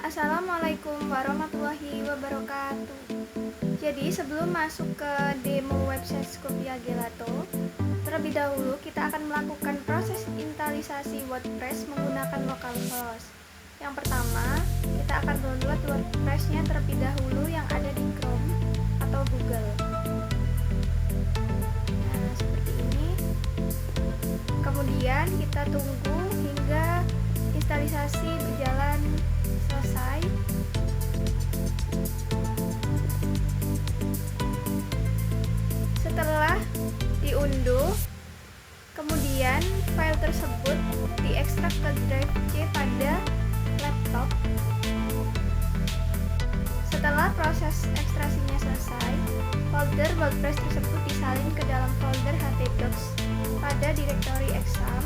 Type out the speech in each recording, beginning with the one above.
Assalamualaikum warahmatullahi wabarakatuh. Jadi sebelum masuk ke demo website Skopia Gelato, terlebih dahulu kita akan melakukan proses instalisasi WordPress menggunakan localhost. Yang pertama, kita akan download WordPress-nya terlebih dahulu yang ada di Chrome atau Google. Nah, seperti ini. Kemudian kita tunggu hingga instalisasi berjalan selesai. Setelah diunduh, kemudian file tersebut diekstrak ke drive C pada laptop. Setelah proses ekstrasinya selesai, folder WordPress tersebut disalin ke dalam folder htdocs pada direktori exam.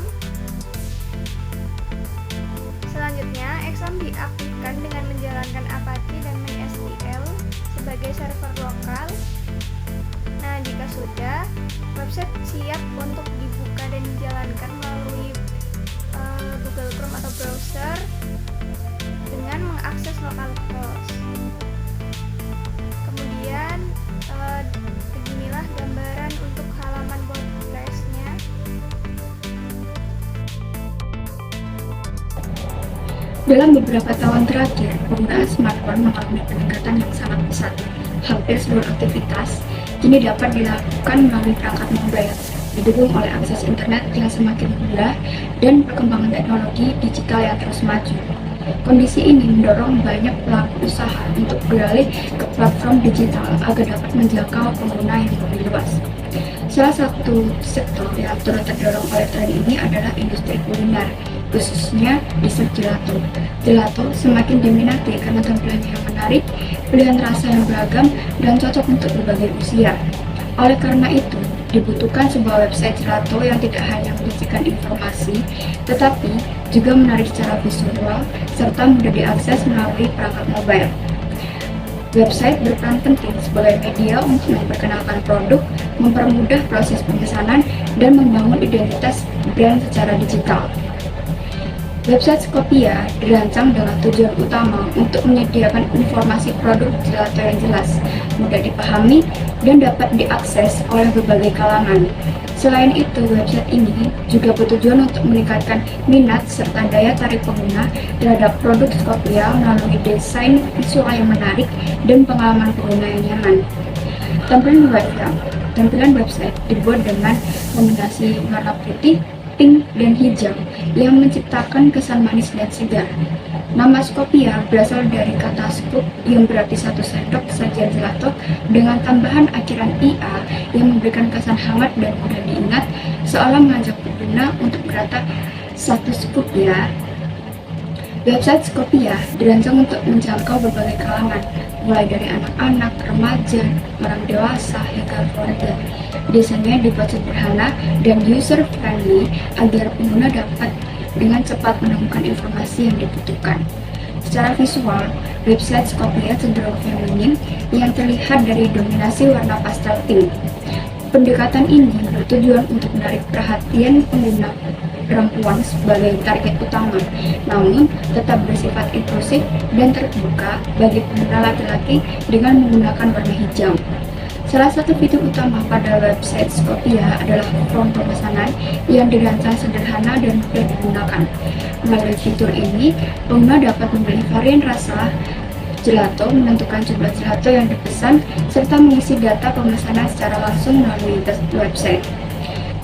Selanjutnya, exam diaktifkan dengan menjalankan Apache dan MySQL sebagai server lokal. Nah, jika sudah, website siap untuk dibuka dan dijalankan melalui Google Chrome atau browser dengan mengakses localhost. Kemudian, beginilah gambaran untuk halaman WordPress-nya. Dalam beberapa tahun terakhir, penggunaan smartphone mengalami peningkatan yang sangat pesat. Hampir seluruh aktivitas kini dapat dilakukan melalui perangkat mobile, didukung oleh akses internet yang semakin mudah dan perkembangan teknologi digital yang terus maju. Kondisi ini mendorong banyak pelaku usaha untuk beralih ke platform digital agar dapat menjangkau pengguna yang lebih luas. Salah satu sektor yang turut terdorong oleh tren ini adalah industri kuliner, khususnya dessert gelato. Gelato semakin diminati karena tampilannya yang menarik, pilihan rasa yang beragam, dan cocok untuk berbagai usia. Oleh karena itu, dibutuhkan sebuah website gelato yang tidak hanya berisikan informasi, tetapi juga menarik secara visual, serta mudah diakses melalui perangkat mobile. Website berperan penting sebagai media untuk memperkenalkan produk, mempermudah proses pemesanan, dan membangun identitas brand secara digital. Website Skopia dirancang dengan tujuan utama untuk menyediakan informasi produk gelato yang jelas, mudah dipahami, dan dapat diakses oleh berbagai kalangan. Selain itu, website ini juga bertujuan untuk meningkatkan minat serta daya tarik pengguna terhadap produk Skopia melalui desain visual yang menarik dan pengalaman pengguna yang nyaman. Tampilan website dibuat dengan kombinasi warna putih, pink, dan hijau yang menciptakan kesan manis dan segar. Nama Skopia berasal dari kata scoop yang berarti satu sendok sajian gelato dengan tambahan akhiran IA yang memberikan kesan hangat dan mudah diingat, seolah mengajak pengguna untuk berkata satu scoop ya. Website Skopia dirancang untuk menjangkau berbagai kalangan, mulai dari anak-anak, remaja, orang dewasa, hingga keluarga. Desainnya dibuat sederhana dan user-friendly agar pengguna dapat dengan cepat menemukan informasi yang dibutuhkan. Secara visual, website Skopia cenderung feminin yang terlihat dari dominasi warna pastel pink. Pendekatan ini bertujuan untuk menarik perhatian pengguna perempuan sebagai target utama, namun tetap bersifat inklusif dan terbuka bagi pengguna laki-laki dengan menggunakan warna hijau. Salah satu fitur utama pada website Skopia adalah form pemesanan yang dirancang sederhana dan mudah digunakan. Melalui fitur ini, pengguna dapat memilih varian rasa gelato, menentukan jumlah gelato yang dipesan, serta mengisi data pemesanan secara langsung melalui website.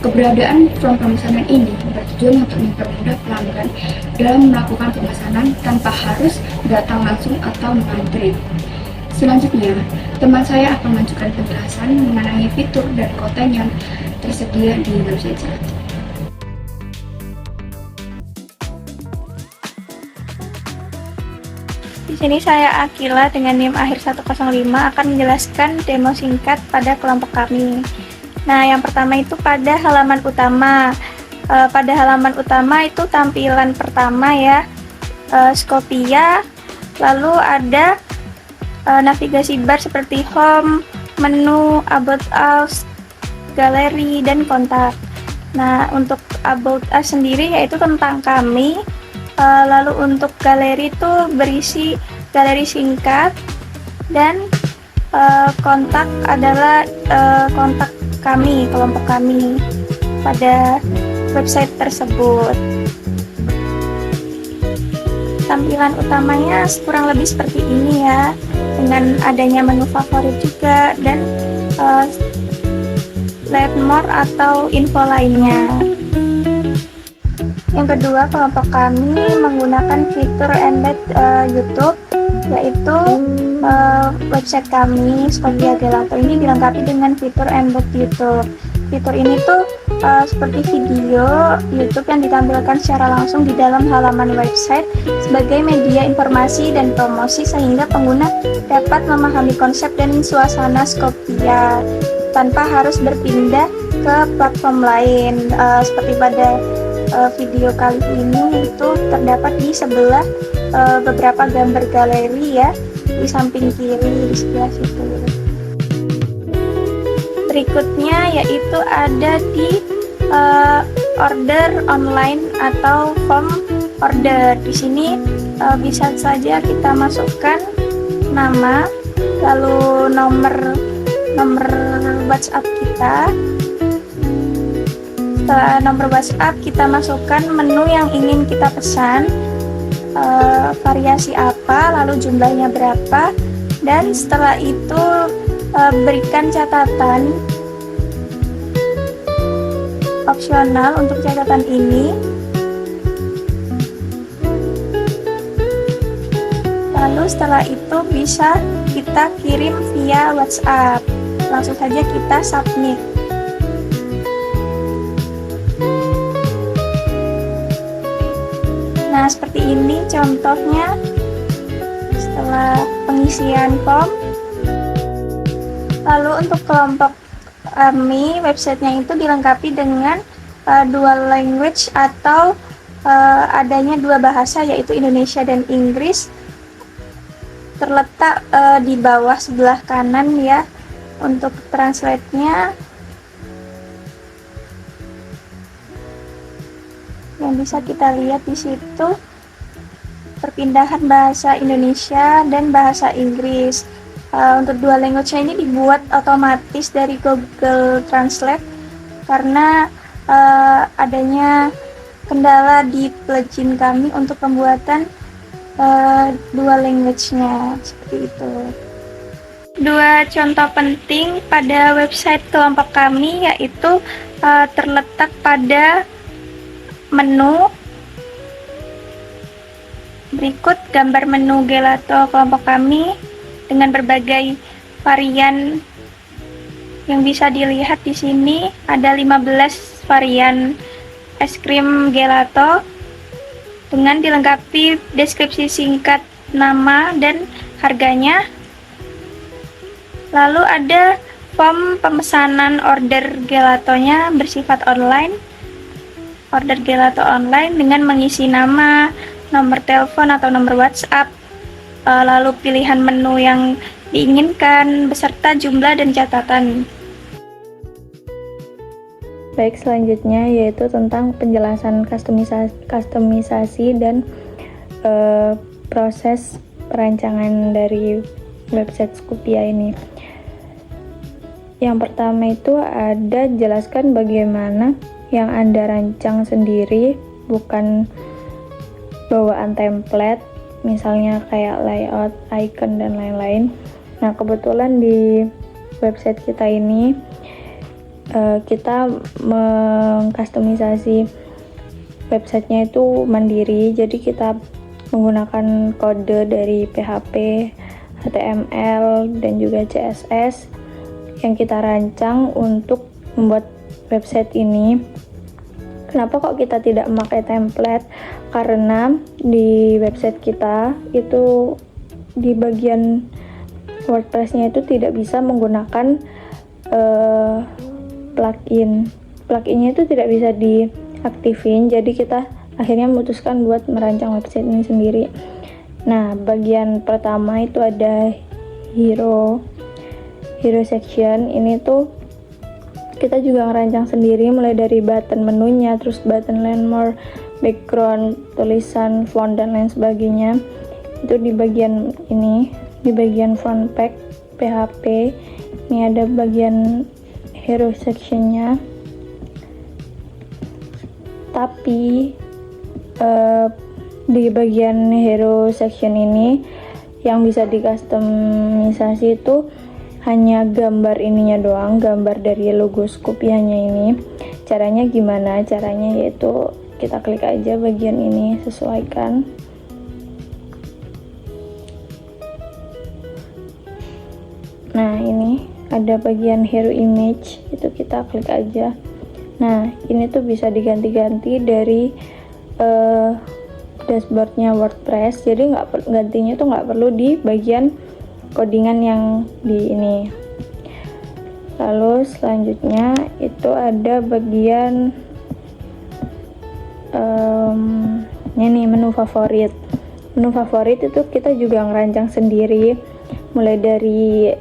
Keberadaan form pemesanan ini bertujuan untuk mempermudah pelanggan dalam melakukan pemesanan tanpa harus datang langsung atau mengantri. Selanjutnya, teman saya akan mengajukan penjelasan mengenai fitur dan konten yang tersedia di website gelato. Di sini saya Akila dengan NIM akhir 105 akan menjelaskan demo singkat pada kelompok kami. Nah, yang pertama itu pada halaman utama. Pada halaman utama itu tampilan pertama ya, Skopia, lalu ada navigasi bar seperti home, menu, about us, galeri, dan kontak. Nah, untuk about us sendiri yaitu tentang kami, Lalu untuk galeri itu berisi galeri singkat, dan kontak adalah kontak kami, kelompok kami pada website tersebut. Tampilan utamanya kurang lebih seperti ini ya, dengan adanya menu favorit juga dan Learn More atau info lainnya. Yang kedua, kelompok kami menggunakan fitur embed YouTube, yaitu website kami Skopia Gelato ini dilengkapi dengan fitur embed YouTube. Fitur ini tuh seperti video YouTube yang ditampilkan secara langsung di dalam halaman website sebagai media informasi dan promosi, sehingga pengguna dapat memahami konsep dan suasana Skopia tanpa harus berpindah ke platform lain. Seperti pada video kali ini itu terdapat di sebelah beberapa gambar galeri ya, di samping kiri di sebelah situ. Berikutnya yaitu ada di order online atau form order. Di sini bisa saja kita masukkan nama, lalu nomor WhatsApp kita. Setelah nomor WhatsApp, kita masukkan menu yang ingin kita pesan, variasi apa, lalu jumlahnya berapa, dan setelah itu berikan catatan opsional untuk catatan ini. Lalu setelah itu bisa kita kirim via WhatsApp. Langsung saja kita submit. Nah, seperti ini contohnya setelah pengisian form. Lalu untuk kelompok kami, websitenya itu dilengkapi dengan dual language atau adanya dua bahasa, yaitu Indonesia dan Inggris. Terletak di bawah sebelah kanan ya untuk translate-nya, yang bisa kita lihat di situ perpindahan bahasa Indonesia dan bahasa Inggris. Untuk dual language ini dibuat otomatis dari Google Translate karena adanya kendala di plugin kami untuk pembuatan dual language-nya, seperti itu. Dua contoh penting pada website kelompok kami yaitu terletak pada menu. Berikut gambar menu gelato kelompok kami dengan berbagai varian yang bisa dilihat di sini. Ada 15 varian es krim gelato dengan dilengkapi deskripsi singkat, nama dan harganya. Lalu ada form pemesanan order gelatonya bersifat online. Order gelato online dengan mengisi nama, nomor telepon atau nomor WhatsApp, lalu pilihan menu yang diinginkan beserta jumlah dan catatan. Baik, selanjutnya yaitu tentang penjelasan kustomisasi dan proses perancangan dari website Skopia ini. Yang pertama itu ada jelaskan bagaimana yang Anda rancang sendiri, bukan bawaan template, misalnya kayak layout, icon, dan lain-lain. Nah, kebetulan di website kita ini kita mengkustomisasi websitenya itu mandiri, jadi kita menggunakan kode dari PHP, HTML, dan juga CSS yang kita rancang untuk membuat website ini. Kenapa kok kita tidak memakai template? Karena di website kita itu di bagian WordPress-nya itu tidak bisa menggunakan plugin. Plugin-nya itu tidak bisa diaktifin, jadi kita akhirnya memutuskan buat merancang website ini sendiri. Nah, bagian pertama itu ada hero section. Ini tuh kita juga ngerancang sendiri, mulai dari button menunya, terus button Learn More, background, tulisan, font dan lain sebagainya. Itu di bagian ini, di bagian front page PHP. Ini ada bagian hero sectionnya. Tapi di bagian hero section ini yang bisa dikustomisasi itu hanya gambar ininya doang, gambar dari logo Scoopy-nya ini. Caranya gimana? Caranya yaitu kita klik aja bagian ini, sesuaikan. Nah, ini ada bagian hero image, itu kita klik aja. Nah, ini tuh bisa diganti-ganti dari dashboardnya WordPress, jadi gantinya tuh nggak perlu di bagian codingan yang di ini. Lalu selanjutnya itu ada bagian ini menu favorit. Menu favorit itu kita juga ngerancang sendiri, mulai dari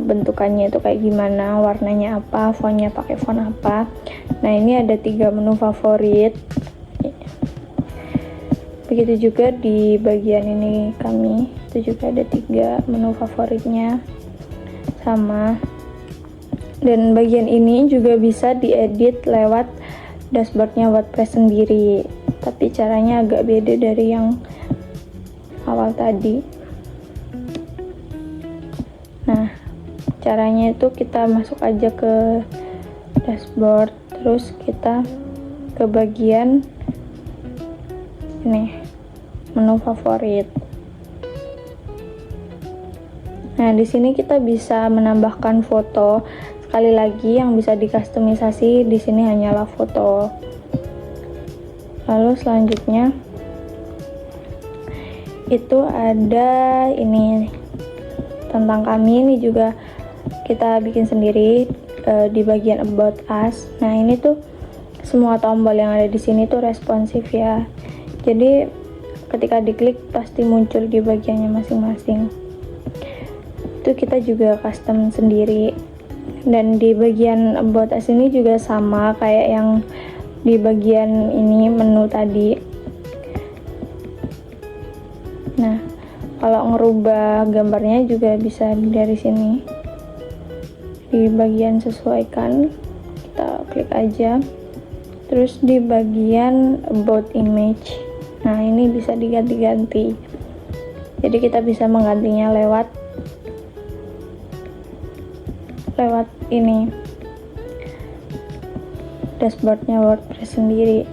bentukannya itu kayak gimana, warnanya apa, fontnya pakai font apa. Nah, ini ada 3 menu favorit. Begitu juga di bagian ini kami itu juga ada 3 menu favoritnya sama. Dan bagian ini juga bisa diedit lewat dashboardnya WordPress sendiri, tapi caranya agak beda dari yang awal tadi. Nah, caranya itu kita masuk aja ke dashboard, terus kita ke bagian ini menu favorit. Nah, di sini kita bisa menambahkan foto. Sekali lagi, yang bisa dikustomisasi di sini hanyalah foto. Lalu selanjutnya itu ada ini tentang kami, ini juga kita bikin sendiri di bagian about us. Nah, ini tuh semua tombol yang ada di sini tuh responsif ya. Jadi ketika diklik pasti muncul di bagiannya masing-masing. Itu kita juga custom sendiri. Dan di bagian about us ini juga sama kayak yang di bagian ini menu tadi. Nah, kalau ngerubah gambarnya juga bisa dari sini. Di bagian sesuaikan kita klik aja. Terus di bagian about image, nah ini bisa diganti-ganti. Jadi kita bisa menggantinya lewat ini dashboardnya WordPress sendiri.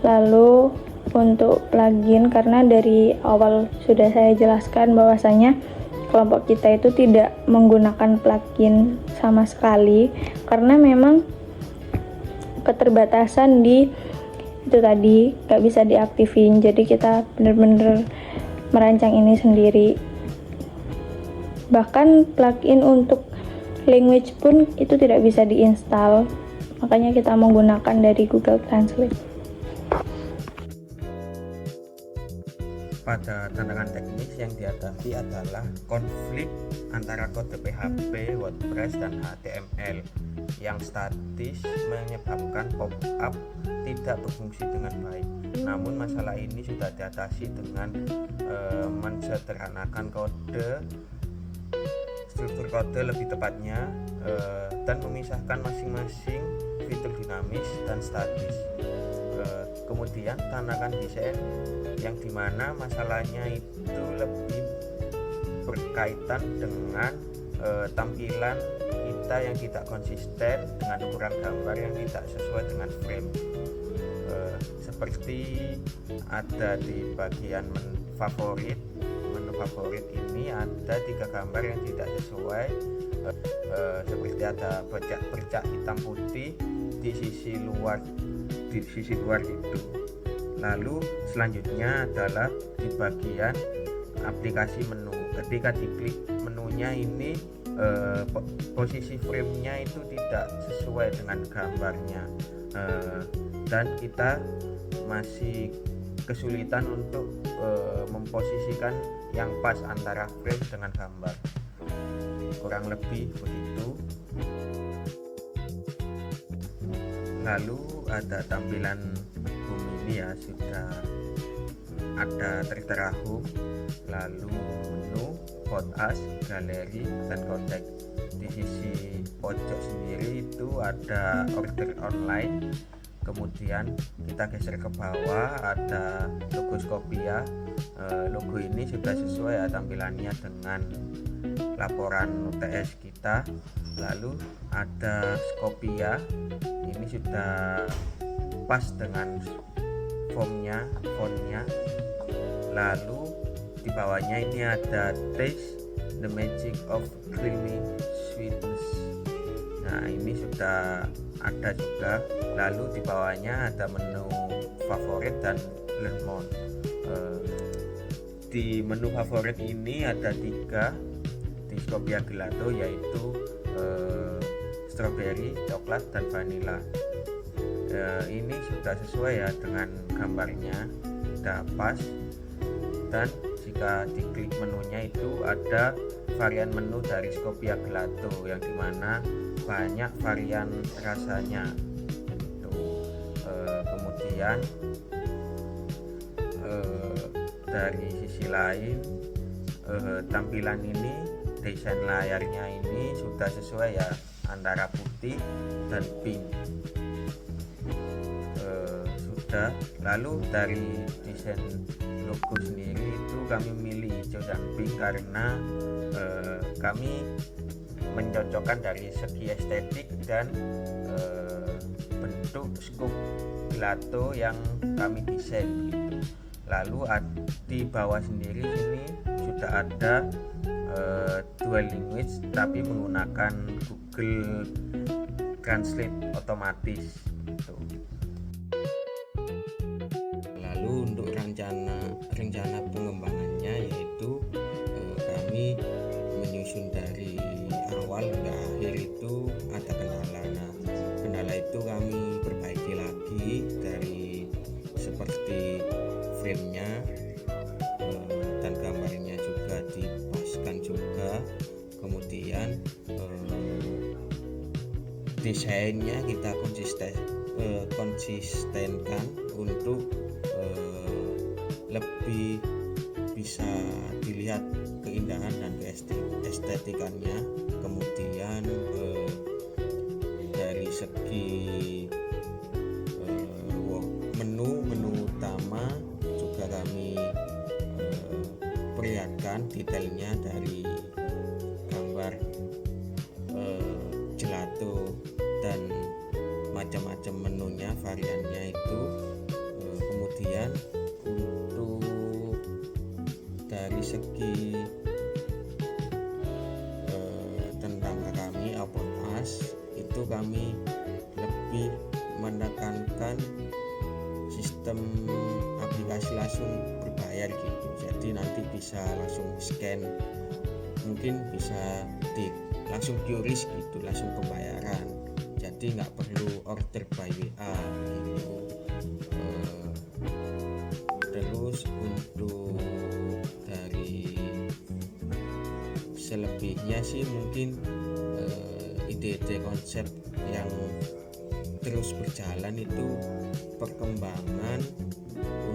Lalu untuk plugin, karena dari awal sudah saya jelaskan bahwasanya kelompok kita itu tidak menggunakan plugin sama sekali, karena memang keterbatasan di itu tadi gak bisa diaktifin. Jadi kita bener-bener merancang ini sendiri. Bahkan plugin untuk language pun itu tidak bisa diinstal, makanya kita menggunakan dari Google Translate. Pada tantangan teknis yang dihadapi adalah konflik antara kode PHP, WordPress, dan HTML yang statis menyebabkan pop-up tidak berfungsi dengan baik. Namun masalah ini sudah diatasi dengan mensederhanakan struktur kode lebih tepatnya, dan memisahkan masing-masing fitur dinamis dan statis. Kemudian tantangan desain yang dimana masalahnya itu lebih berkaitan dengan tampilan kita yang tidak konsisten dengan ukuran gambar yang tidak sesuai dengan frame. Seperti ada di bagian menu favorit ini ada 3 gambar yang tidak sesuai, seperti ada bercak hitam putih di sisi luar itu. Lalu selanjutnya adalah di bagian aplikasi menu. Ketika diklik menunya ini posisi framenya itu tidak sesuai dengan gambarnya, dan kita masih kesulitan untuk memposisikan yang pas antara frame dengan gambar. Kurang lebih begitu. Lalu ada tampilan bumi ini ya sudah ada tertera home, lalu menu, about us, galeri, dan kontak. Di sisi pojok sendiri itu ada order online, kemudian kita geser ke bawah ada logo Skopia. Logo ini sudah sesuai ya tampilannya dengan laporan UTS kita. Lalu ada Skopia, ini sudah pas dengan fontnya. Lalu di bawahnya ini ada Taste the Magic of Creamy Sweetness. Nah, ini sudah ada juga. Lalu di bawahnya ada menu favorit dan learn more. Di menu favorit ini ada 3 di Skopia Gelato, yaitu strawberry, coklat, dan vanilla. Ini sudah sesuai ya dengan gambarnya, sudah pas. Dan jika diklik menunya itu ada varian menu dari Skopia Gelato yang dimana banyak varian rasanya. Kemudian dari sisi lain tampilan ini, desain layarnya ini sudah sesuai ya antara putih dan pink. Sudah. Lalu dari desain logo sendiri itu kami milih hijau dan pink karena kami mencocokkan dari segi estetik dan bentuk scoop gelato yang kami desain gitu. Lalu di bawah sendiri ini sudah ada dual language tapi menggunakan Google Translate otomatis gitu. Lalu untuk rencana pengembangannya yaitu kami menyusun dari awal hingga akhir itu ada kendala. Nah, kendala itu kami perbaiki lagi dari seperti frame-nya dan gambarnya juga dipaskan juga. Kemudian desainnya kita konsistenkan untuk lebih bisa dilihat keindahan dan estetikannya. Kemudian dari segi menu utama juga kami perlihatkan detailnya dari gambar gelato dan macam-macam menunya, variannya itu. Kemudian untuk dari segi tentang kami about us itu kami lebih menekankan sistem aplikasi langsung berbayar gitu, jadi nanti bisa langsung scan, mungkin bisa langsung QRIS gitu, langsung pembayaran, jadi nggak perlu order by WA gitu. Terus untuk dari selebihnya sih mungkin ide-ide konsep yang terus berjalan itu perkembangan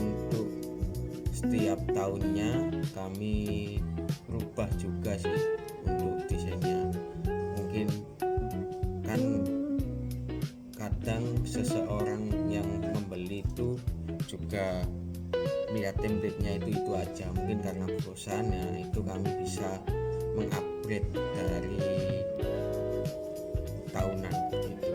untuk setiap tahunnya kami rubah juga sih untuk desainnya. Mungkin kan kadang seseorang yang membeli itu juga melihat template-nya itu aja, mungkin karena bosan ya, itu kami bisa mengupgrade dari tahunan gitu.